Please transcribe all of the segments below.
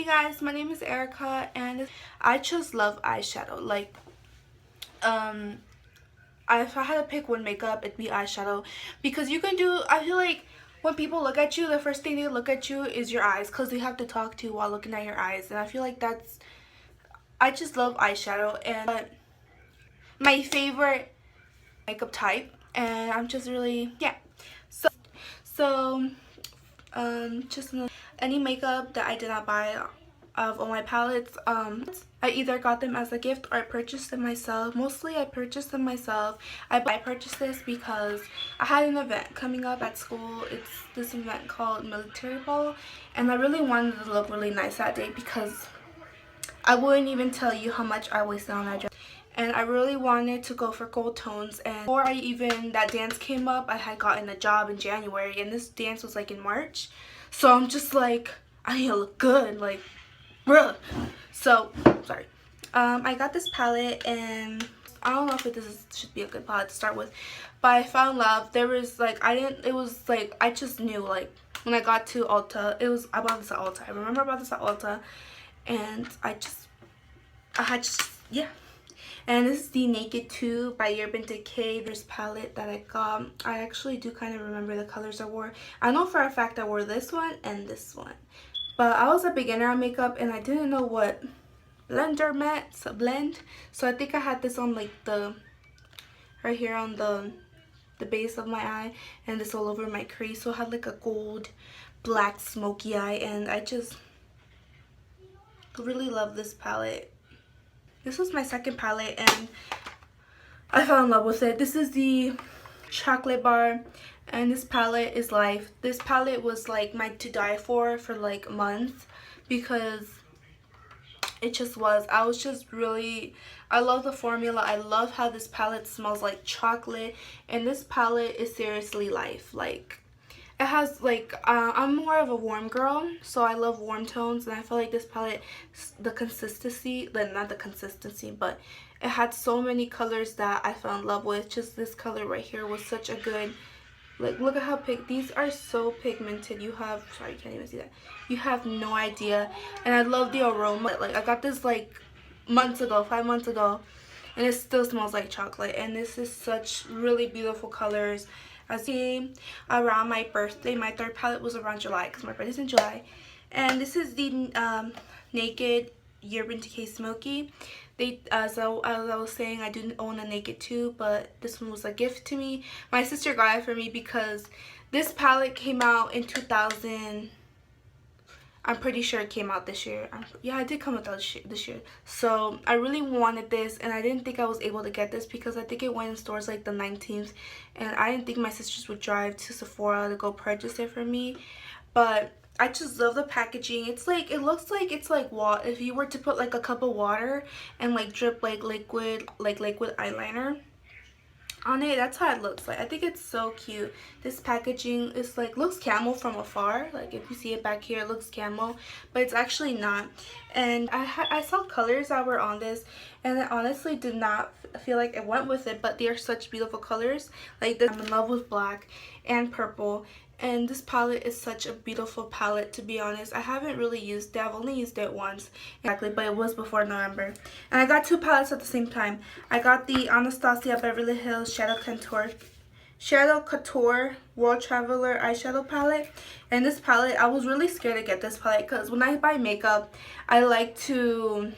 Hey guys, my name is Erica and I just love eyeshadow. Like, if I had to pick one makeup, it'd be eyeshadow. Because you can do, I feel like when people look at you, the first thing they look at you is your eyes. Because they have to talk to you while looking at your eyes. And I feel like I just love eyeshadow. And my favorite makeup type. And I'm just really, yeah. So, just any makeup that I did not buy of all my palettes, I either got them as a gift or I purchased them myself. Mostly I purchased them myself. I purchased this because I had an event coming up at school. It's this event called Military Ball, and I really wanted to look really nice that day because I wouldn't even tell you how much I wasted on that dress. And I really wanted to go for gold tones, and before that dance came up, I had gotten a job in January and this dance was like in March. So I'm just like, I need to look good, like, bruh. So, sorry. I got this palette, and I don't know if should be a good palette to start with, but I found love. There was like, I just knew, like, when I got to Ulta, I bought this at Ulta. I remember I bought this at Ulta, and yeah. And this is the Naked 2 by Urban Decay. This palette that I got. I actually do kind of remember the colors I wore. I know for a fact I wore this one and this one. But I was a beginner on makeup and I didn't know what blender meant. So blend. So I think I had this on like right here on the base of my eye. And this all over my crease. So I had like a gold, black, smoky eye. And I just really love this palette. This was my second palette and I fell in love with it. This is the chocolate bar and this palette is life. This palette was like my to die for like a month because it just was. I love the formula. I love how this palette smells like chocolate, and this palette is seriously life. Like, it has like I'm more of a warm girl, so I love warm tones, and I feel like this palette, the consistency, not the consistency, but it had so many colors that I fell in love with. Just this color right here was such a good, like, look at how these are so pigmented. Sorry, you can't even see that. You have no idea. And I love the aroma. Like, I got this like 5 months ago, and it still smells like chocolate. And this is such really beautiful colors. I came around my birthday. My third palette was around July because my birthday's in July. And this is the Naked Urban Decay Smokey. As I was saying, I do own a Naked 2, but this one was a gift to me. My sister got it for me because this palette came out in 2000. I'm pretty sure it came out this year. Yeah, it did come out this year. So I really wanted this, and I didn't think I was able to get this because I think it went in stores like the 19th, and I didn't think my sisters would drive to Sephora to go purchase it for me. But I just love the packaging. It's like, it looks like it's like what if you were to put like a cup of water and like drip like liquid eyeliner on it. That's how it looks like. I think it's so cute. This packaging is like, looks camel from afar. Like, if you see it back here, it looks camel, but it's actually not. And I saw colors that were on this, and I honestly did not feel like it went with it, but they are such beautiful colors. Like this, I'm in love with black and purple. And this palette is such a beautiful palette, to be honest. I haven't really used it. I've only used it once, exactly, but it was before November. And I got two palettes at the same time. I got the Anastasia Beverly Hills Shadow Couture World Traveler eyeshadow palette. And this palette, I was really scared to get this palette because when I buy makeup, I like to,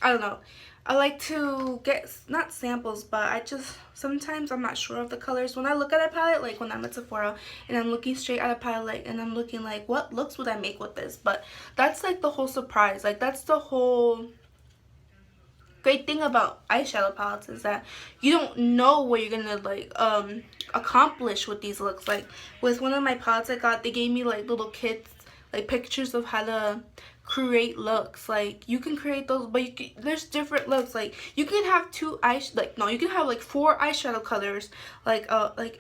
I don't know, I like to get, not samples, but sometimes I'm not sure of the colors. When I look at a palette, like when I'm at Sephora and I'm looking straight at a palette and I'm looking like, what looks would I make with this? But that's like the whole surprise. Like, that's the whole great thing about eyeshadow palettes, is that you don't know what you're gonna like accomplish with these looks. Like with one of my palettes I got, they gave me like little kits, like pictures of how to create looks. Like, you can create those, but there's different looks. Like, you can have you can have like 4 eyeshadow colors, like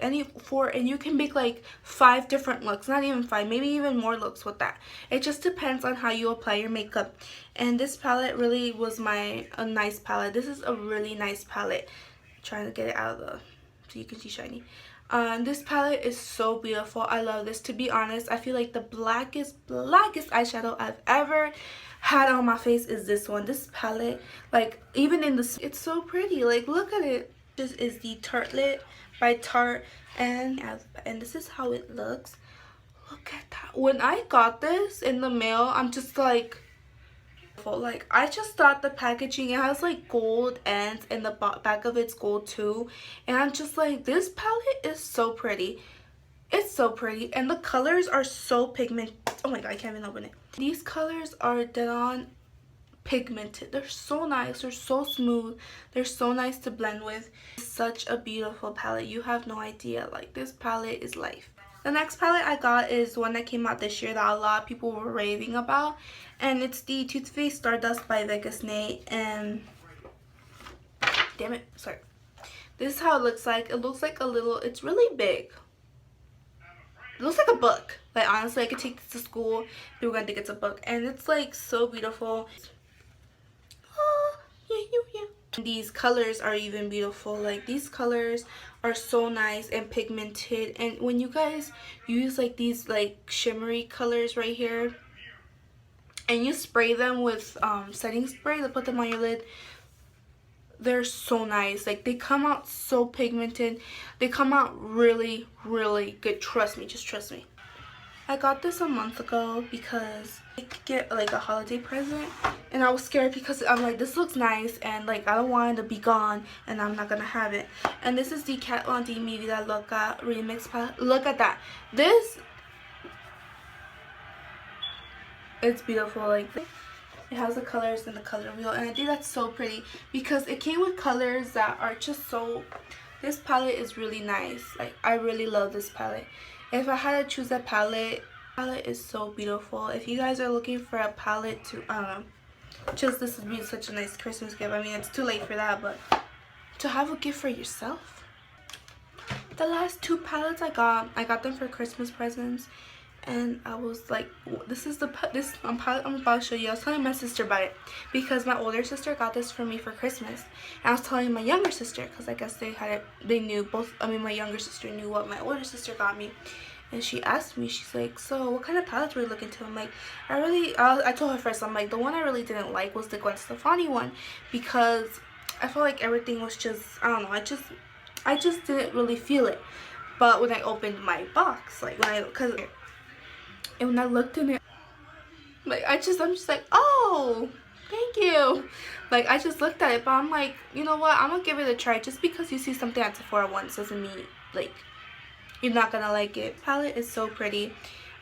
any 4, and you can make like 5 different looks. Not even 5, maybe even more looks with that. It just depends on how you apply your makeup. And this palette really was a nice palette. This is a really nice palette. I'm trying to get it out of so you can see shiny. This palette is so beautiful. I love this. To be honest, I feel like the blackest eyeshadow I've ever had on my face is this one. This palette, like, even in the, it's so pretty. Like, look at it. This is the Tartelette by Tarte, and this is how it looks. Look at that. When I got this in the mail, I'm just like I just thought the packaging, it has like gold ends and the back of it's gold too, and I'm just like, this palette is so pretty. It's so pretty, and the colors are so pigmented. Oh my god, I can't even open it. These colors are dead on pigmented. They're so nice. They're so smooth. They're so nice to blend with. It's such a beautiful palette. You have no idea. Like, this palette is life. The next palette I got is one that came out this year that a lot of people were raving about, and it's the Too Faced Stardust by Vegas Nate. And damn it, sorry. This is how it looks like. It looks like a little, it's really big. It looks like a book. Like, honestly, I could take this to school. People are gonna think it's a book, and it's like so beautiful. Oh, yeah. These colors are even beautiful. Like, these colors are so nice and pigmented, and when you guys use like these like shimmery colors right here and you spray them with setting spray to put them on your lid, they're so nice. Like, they come out so pigmented. They come out really good. Trust me, just trust me. I got this a month ago because I could get like a holiday present, and I was scared because I'm like, this looks nice and like I don't want it to be gone and I'm not gonna have it. And this is the D Mi Vida Loca remix palette. Look at that. This, it's beautiful. Like, it has the colors in the color wheel, and I think that's so pretty because it came with colors that are just so, this palette is really nice. Like, I really love this palette. If I had to choose a palette is so beautiful. If you guys are looking for a palette to just, this would be such a nice Christmas gift. I mean, it's too late for that, but to have a gift for yourself. The last two palettes I got them for Christmas presents, and I was like, this is the palette I'm about to show you. I was telling my sister about it because my older sister got this for me for Christmas, and I was telling my younger sister because I guess they knew both. I mean, my younger sister knew what my older sister got me, and she asked me, she's like, so what kind of palettes were you looking to? I'm like, I told her first, I'm like, the one I really didn't like was the Gwen Stefani one because I felt like everything was just, I don't know, I just didn't really feel it. But when I opened my box, like when I looked in it, like, I'm just like, oh, thank you. Like, I just looked at it, but I'm like, you know what, I'm gonna give it a try. Just because you see something at Sephora once doesn't mean like you're not gonna like it. Palette is so pretty.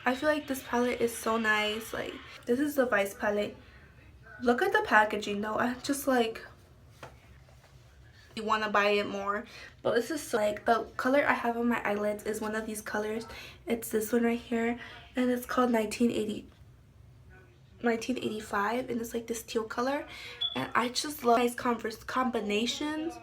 I feel like this palette is so nice. Like, this is the Vice palette. Look at the packaging though. I'm just like, you want to buy it more. But this is so, like, the color I have on my eyelids is one of these colors. It's this one right here, and it's called 1985, and it's like this teal color, and I just love nice combinations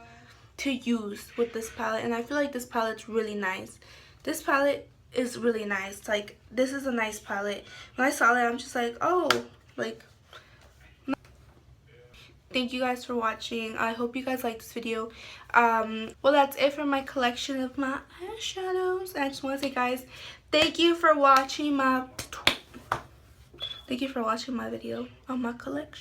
to use with this palette, and I feel like this palette's really nice. This palette is really nice. Like, this is a nice palette. When I saw that, I'm just like, oh, like, thank you guys for watching. I hope you guys liked this video. Well, that's it for my collection of my eyeshadows. And I just want to say, guys, thank you for watching my video on my collection.